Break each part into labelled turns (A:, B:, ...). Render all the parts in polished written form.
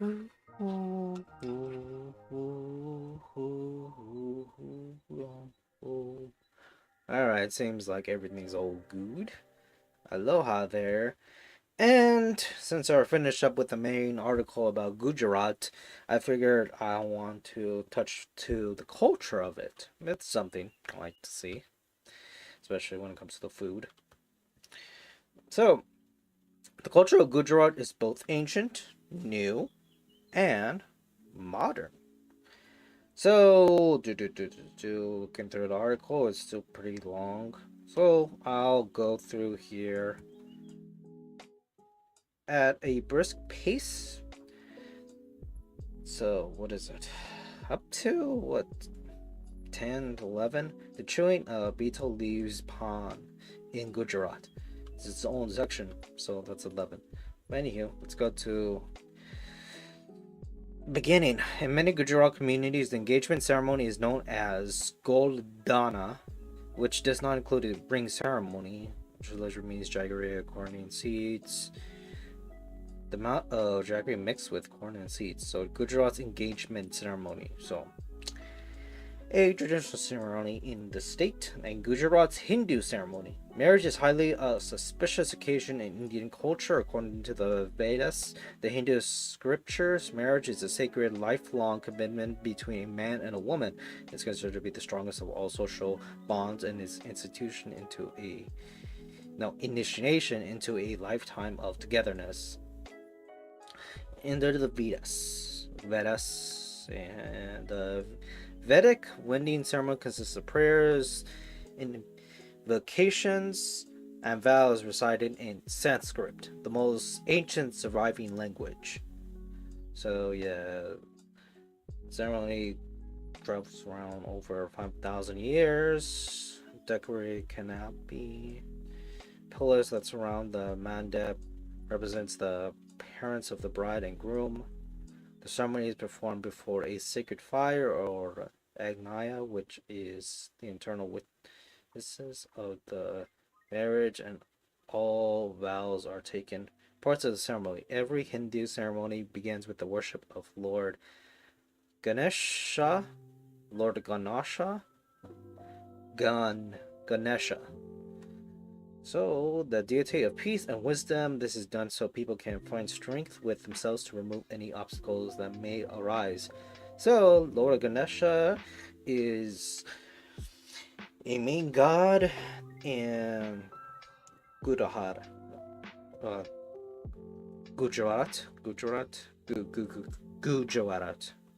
A: Alright, seems like everything's all good. Aloha there. And since I finished up with the main article about Gujarat, I figured I want to touch to the culture of it. It's something I like to see, especially when it comes to the food. So, the culture of Gujarat is both ancient, new, and modern. So, looking through the article, it's still pretty long. So, I'll go through here at a brisk pace. So, what is it? Up to, what, 10 to 11? The chewing beetle leaves pond in Gujarat. It's its own section, so that's 11. But anywho, let's go to beginning. In many Gujarat communities, the engagement ceremony is known as Goldana, which does not include a ring ceremony, which literally means jaggery, corn, and seeds. The amount of jaggery mixed with corn and seeds. So Gujarat's engagement ceremony. So a traditional ceremony in the state, and Gujarat's Hindu ceremony. Marriage is highly a suspicious occasion in Indian culture. According to the Vedas, the Hindu scriptures, marriage is a sacred, lifelong commitment between a man and a woman. It's considered to be the strongest of all social bonds and is initiation into a lifetime of togetherness. Under the Vedas, and the Vedic wedding ceremony consists of prayers, invocations, and vows recited in Sanskrit, the most ancient surviving language. So yeah, ceremony travels around over 5,000 years. Decorated canopy, pillars that surround the mandap represents the parents of the bride and groom. The ceremony is performed before a sacred fire or Agnaya, which is the internal witnesses of the marriage, and all vows are taken. Parts of the ceremony. Every Hindu ceremony begins with the worship of Lord Ganesha, Ganesha. So, the deity of peace and wisdom, this is done so people can find strength with themselves to remove any obstacles that may arise. So, Lord Ganesha is a main god in Gujarat. Gujarat.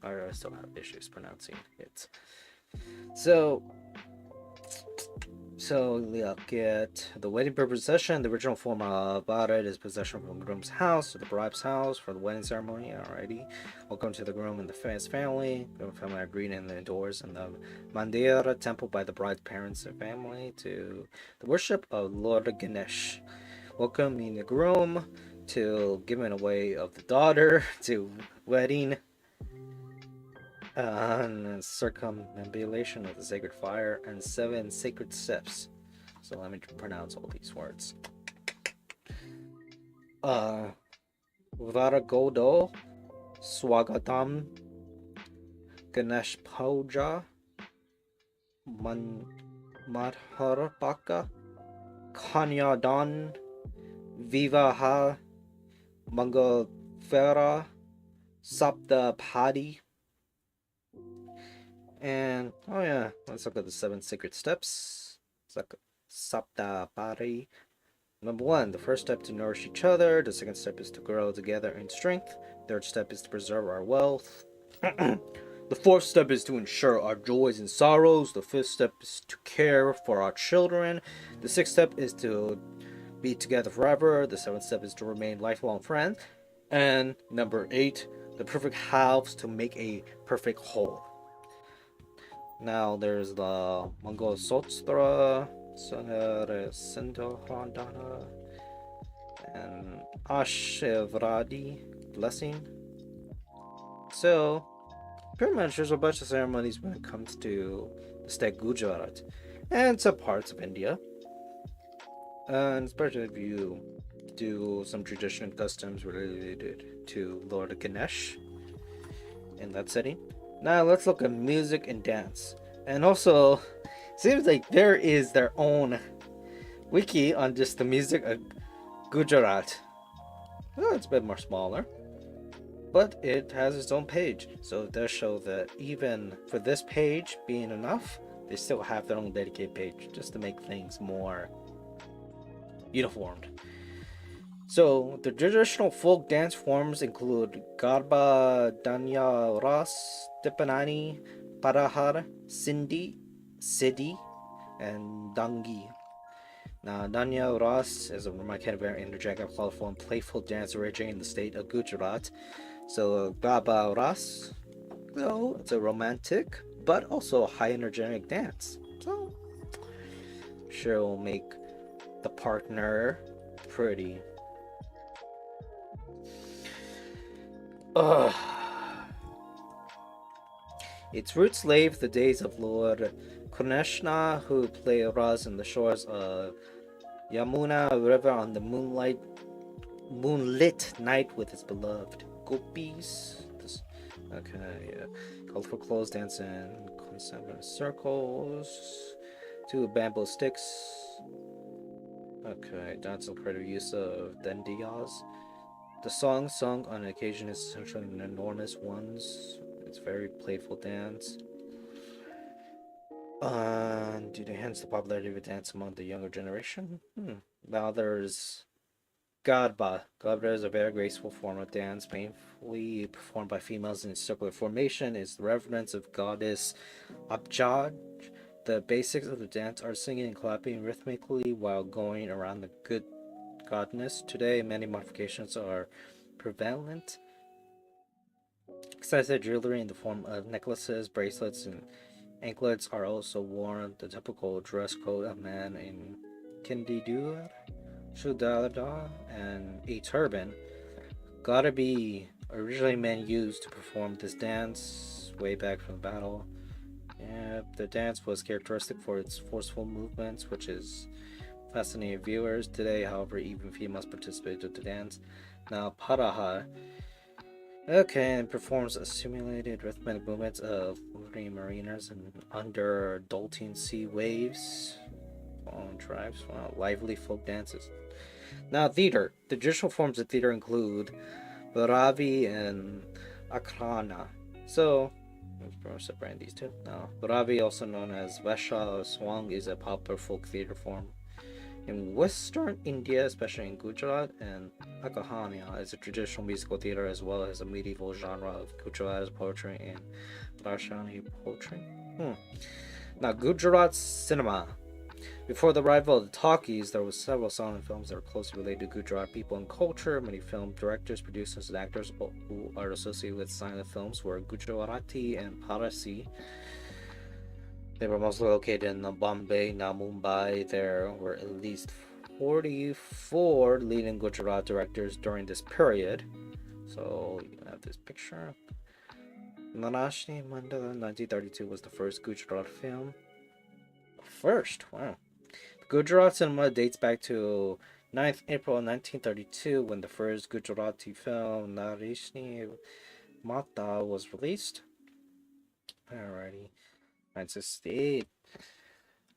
A: I still have issues pronouncing it. So look at the wedding procession. The original form about it is procession from the groom's house to the bride's house for the wedding ceremony. Alrighty. Welcome to the groom and his family. Groom family are greeted indoors in the Mandira temple by the bride's parents and family to the worship of Lord Ganesh. Welcoming the groom to giving away of the daughter to wedding. Circumambulation of the sacred fire, and 7 sacred steps. So let me pronounce all these words. Varagodo, Swagatam, Ganesh Puja, Madharapaka, Kanyadan, Vivaha, Mangalfera, Saptapadi. And oh yeah, let's look at the 7 sacred steps. Saptapadi. Number 1, the first step to nourish each other. The second step is to grow together in strength. Third step is to preserve our wealth. The fourth step is to ensure our joys and sorrows. The fifth step is to care for our children. The sixth step is to be together forever. The seventh step is to remain lifelong friends. And number 8, the perfect halves to make a perfect whole. Now there's the Mongol Sotstra, Sintohrandana, and Ashivradi blessing. So, pretty much there's a bunch of ceremonies when it comes to the state Gujarat and some parts of India. And especially if you do some traditional customs related to Lord Ganesh in that setting. Now let's look at music and dance. And also, seems like there is their own wiki on just the music of Gujarat. Well, it's a bit more smaller, but it has its own page. So it does show that even for this page being enough, they still have their own dedicated page just to make things more uniformed. So the traditional folk dance forms include Garba, Danya, Ras, Dipanani, Parahar, Sindhi, Siddhi, and Dangi. Now, Danya Ras is a romantic, very energetic, colorful, and playful dance originating in the state of Gujarat. So Garba Ras, so it's a romantic but also a high energetic dance. So sure will make the partner pretty. Ugh. Its roots lay the days of Lord Kanishna, who played Ras in the shores of Yamuna River on the moonlit night with his beloved gopis. Okay, yeah. Colorful clothes dance in concentric circles. 2 bamboo sticks. Okay, dance and creative use of dandiyas. The song sung on occasion is essentially an enormous ones. It's very playful dance. Due to hence the popularity of the dance among the younger generation. Now there's Gadba. Gadba is a very graceful form of dance, painfully performed by females in circular formation. Is the reverence of goddess Abjad. The basics of the dance are singing and clapping rhythmically while going around the good goddess. Today, many modifications are prevalent. Excited jewelry in the form of necklaces, bracelets, and anklets are also worn. The typical dress code of man in Kindidur, Shudada, and a turban. Gotta be originally men used to perform this dance way back from the battle. Yeah, the dance was characteristic for its forceful movements, which is fascinating viewers. Today, however, even females participate in the dance. Now, Paraha, okay, and performs a simulated rhythmic movements of moving mariners and under adulting sea waves. On tribes, lively folk dances. Now, theater. The traditional forms of theater include Bharavi and Akrana. So, let's separate these two. Now, Bharavi, also known as Vesha or Swang, is a popular folk theater form in Western India, especially in Gujarat, and Akahania is a traditional musical theater as well as a medieval genre of Gujarati poetry and Rashani poetry. Now, Gujarat cinema. Before the arrival of the talkies, there were several silent films that were closely related to Gujarat people and culture. Many film directors, producers, and actors who are associated with silent films were Gujarati and Parsi. They were mostly located in Bombay, now Mumbai. There were at least 44 leading Gujarat directors during this period. So you have this picture. Narashni Mandala 1932 was the first Gujarat film. First, wow. Gujarat cinema dates back to 9th April 1932 when the first Gujarati film Narishni Mata was released. Alrighty. 1968.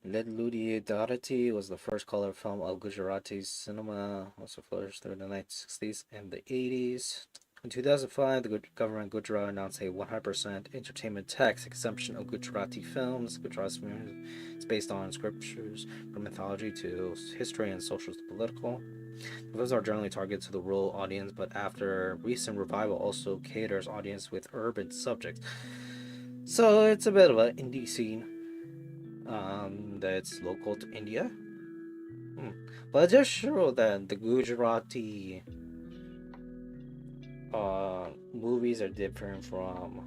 A: Led Ludi Dharati was the first color film of Gujarati cinema, also flourished through the 1960s and the 80s. In 2005, the government of Gujarat announced a 100% entertainment tax exemption of Gujarati films. Gujarati is based on scriptures from mythology to history and social to political. The films are generally targeted to the rural audience, but after recent revival also caters audience with urban subjects. So it's a bit of an indie scene that's local to India. But it just shows that the Gujarati movies are different from,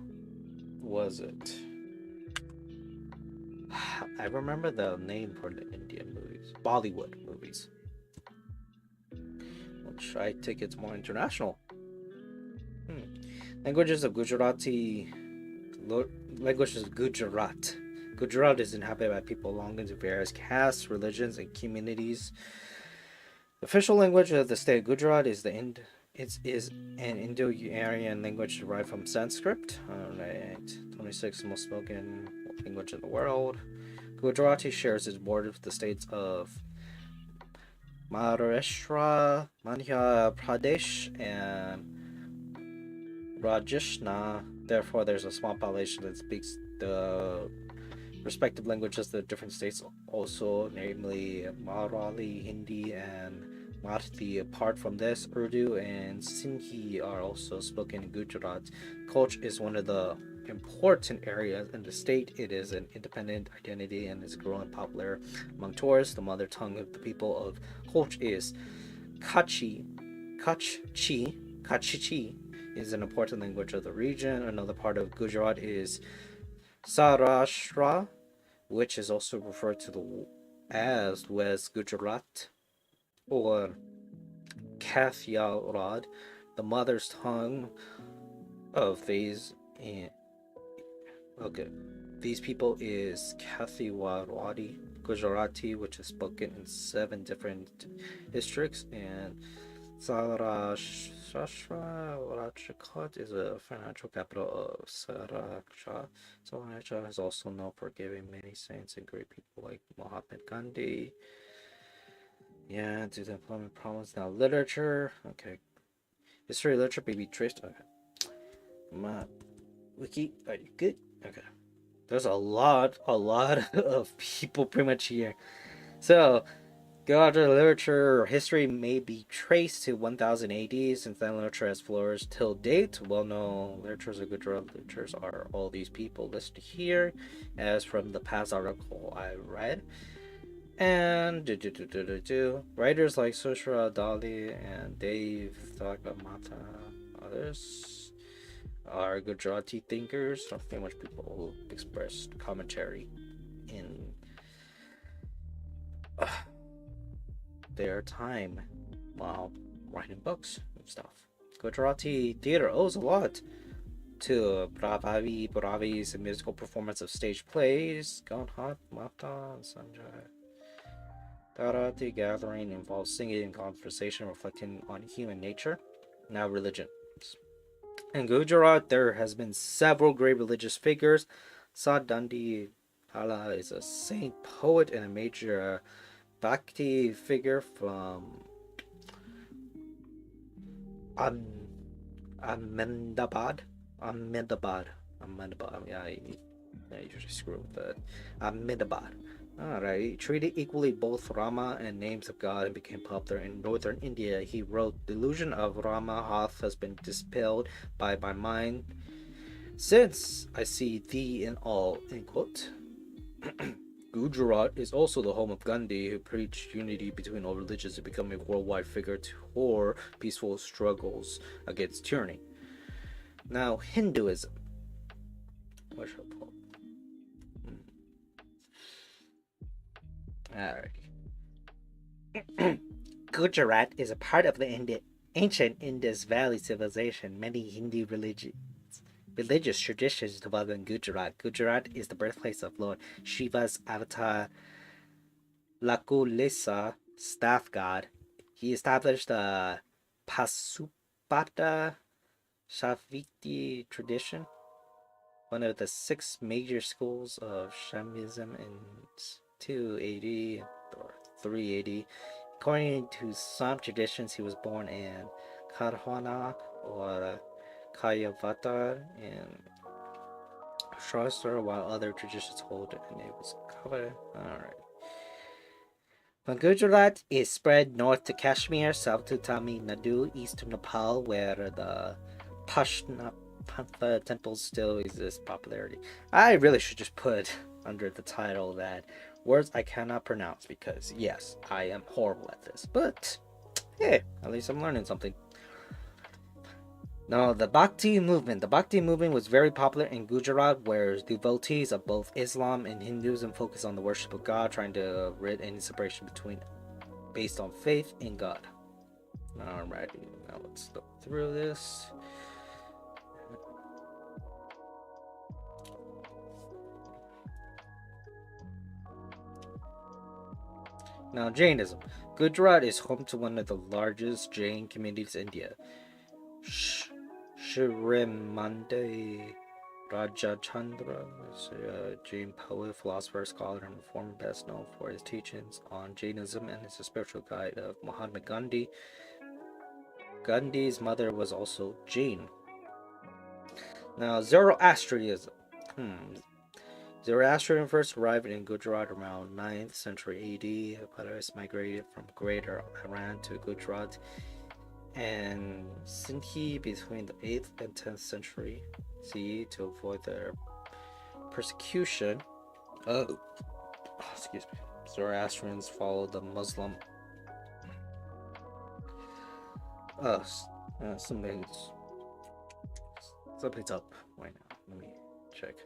A: was it? I remember the name for the Indian movies. Bollywood movies. Which I think it's more international. Languages of Gujarati. Language is Gujarat. Gujarat is inhabited by people belonging to various castes, religions, and communities. The official language of the state of Gujarat is is an Indo-Aryan language derived from Sanskrit. Alright, 26th most spoken language in the world. Gujarati shares its border with the states of Maharashtra, Madhya Pradesh, and Rajasthan. Therefore, there's a small population that speaks the respective languages of the different states also, namely Marathi, Hindi, and Marathi. Apart from this, Urdu and Sindhi are also spoken in Gujarat. Kutch is one of the important areas in the state. It is an independent identity and is growing popular among tourists. The mother tongue of the people of Kutch is Kutchi. Kutchi is an important language of the region. Another part of Gujarat is Saurashtra, which is also referred to as West Gujarat or Kathiawar. The mother's tongue of these people is Kathiawari Gujarati, which is spoken in 7 different districts, and Rajkot is a financial capital of Saraksha. Saraksha is also known for giving many saints and great people like Mahatma Gandhi. Yeah, due to employment problems. Now, literature. Okay. History, literature, baby traced. Okay. Wiki, are you good? Okay. There's a lot of people pretty much here. So, Gujarati literature or history may be traced to 1000 AD, since then literature has flourished till date. Well-known literatures of Gujarati literatures are all these people listed here, as from the past article I read. And writers like Sushra Dali and Dave Mata, others are Gujarati thinkers, or pretty much people who expressed commentary in their time while writing books and stuff. Gujarati theater owes a lot to Brahma's musical performance of stage plays. Ganhat, Mata, and Sanjay. Gujarati gathering involves singing and conversation reflecting on human nature. Now, religion. In Gujarat, there has been several great religious figures. Sadandi Hala is a saint, poet, and a major Bhakti figure from Ahmedabad. Yeah, I usually screw with that. Ahmedabad. Alright, he treated equally both Rama and names of God and became popular in northern India. He wrote, "The illusion of Rama hath has been dispelled by my mind since I see thee in all." End quote. Gujarat is also the home of Gandhi, who preached unity between all religions and became a worldwide figure for peaceful struggles against tyranny. Now, Hinduism. What should I pull? Alright. Gujarat is a part of the ancient Indus Valley civilization. Many Hindu religious traditions developed in Gujarat. Gujarat is the birthplace of Lord Shiva's avatar, Lakulisa, staff god. He established the Pasupata Shaviti tradition, one of the 6 major schools of Shaivism in 280 or 380. According to some traditions, he was born in Karhana or Kayavata in Shastra, while other traditions hold it was covered. Alright. When Gujarat is spread north to Kashmir, south to Tamil Nadu, east to Nepal, where the Pantha temples still exist popularity. I really should just put under the title that words I cannot pronounce, because yes, I am horrible at this, but hey, at least I'm learning something. Now, the Bhakti Movement. The Bhakti Movement was very popular in Gujarat, where devotees of both Islam and Hinduism focus on the worship of God, trying to rid any separation based on faith in God. Alright, now let's look through this. Now, Jainism. Gujarat is home to one of the largest Jain communities in India. Shrimande Rajachandra is a Jain poet, philosopher, scholar, and reformer best known for his teachings on Jainism and is a spiritual guide of Mahatma Gandhi. Gandhi's mother was also Jain. Now, Zoroastrianism. Zoroastrianism first arrived in Gujarat around 9th century AD. Buddhists migrated from Greater Iran to Gujarat and Sindhi between the 8th and 10th century CE to avoid their persecution. Excuse me. Zoroastrians followed the Muslim. Something's up right now. Let me check.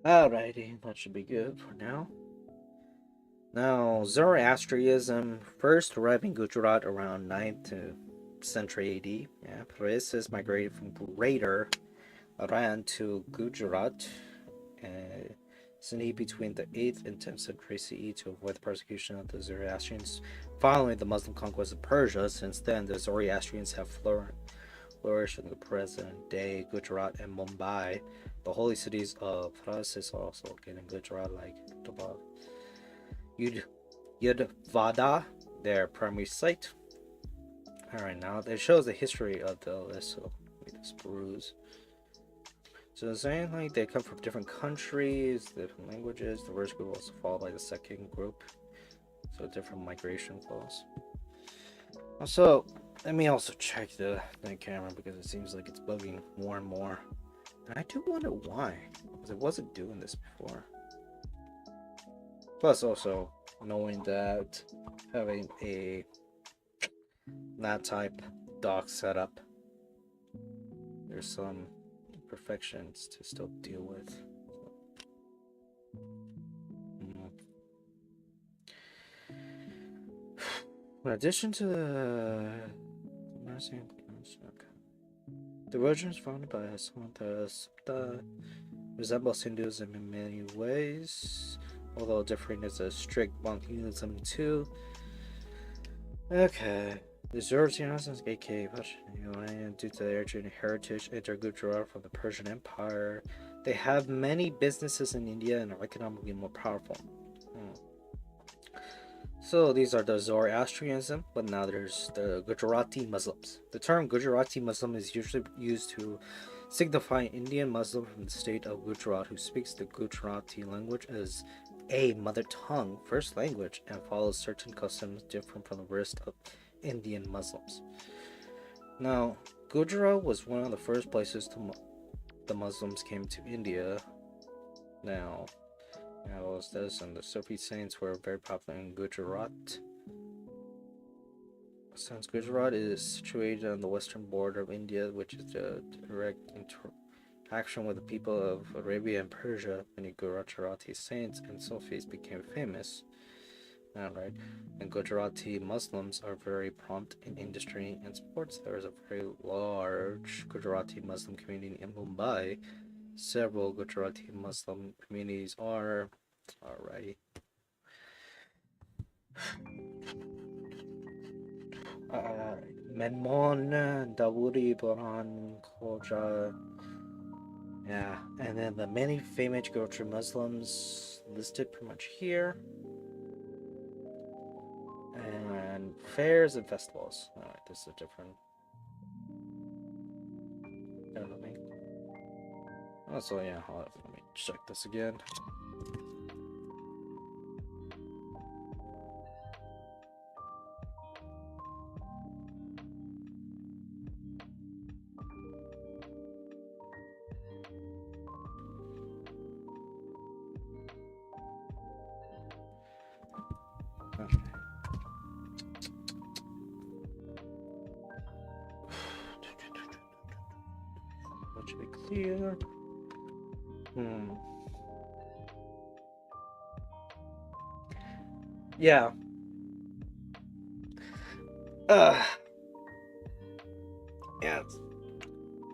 A: Alrighty, that should be good for now. Now, Zoroastrianism first arrived in Gujarat around 9th century AD. Yeah, Parsis migrated from Greater Iran to Gujarat, Sindhi between the 8th and 10th century CE to avoid the persecution of the Zoroastrians following the Muslim conquest of Persia. Since then, the Zoroastrians have flourished in the present day Gujarat and Mumbai. The holy cities of Parsis are also located in Gujarat, like above. Yudvada, their primary site. Alright, now it shows the history of the list, so let me just peruse. So it's saying like they come from different countries, different languages. The first group also followed by the second group. So different migration flows. Also, let me also check the camera because it seems like it's bugging more and more. And I do wonder why, because it wasn't doing this before. Plus also knowing that having that type dock setup, there's some imperfections to still deal with. In addition to the religion is founded by Samantha Supta resembles Hinduism in many ways, although differing is a strict monotheism too. Okay. The Zoroastrianism, aka due to their Aryan heritage, entered Gujarat from the Persian Empire. They have many businesses in India and are economically more powerful. So these are the Zoroastrianism, but now there's the Gujarati Muslims. The term Gujarati Muslim is usually used to signify an Indian Muslim from the state of Gujarat who speaks the Gujarati language as a mother tongue, first language, and follows certain customs different from the rest of Indian Muslims. Now, Gujarat was one of the first places the Muslims came to India. Now, was this, and the Sufi saints were very popular in Gujarat. Since Gujarat is situated on the western border of India, which is the direct interaction with the people of Arabia and Persia, many Gujarati saints and Sufis became famous. Right, and Gujarati Muslims are very prompt in industry and sports. There is a very large Gujarati Muslim community in Mumbai. Several Gujarati Muslim communities are alright. Menmon, Dawudi, Boran, Khoja. Yeah, and then the many famous Gujarati Muslims listed pretty much here. And fairs and festivals. Alright, this is a different. So yeah, hold on, let me check this again. Okay. That should be clear. Yeah. Uh yeah.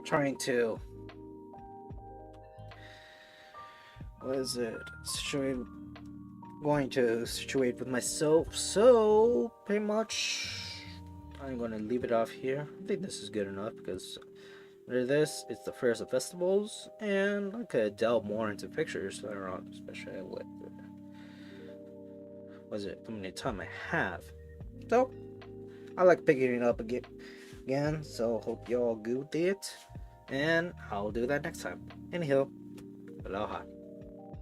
A: Trying to, what is it? Going to situate with myself. So pretty much I'm gonna leave it off here. I think this is good enough because under this it's the first of festivals, and I could delve more into pictures later on, especially with was it how many time I have. So I like picking it up again. So hope y'all good with it, and I'll do that next time. Anyhow, aloha.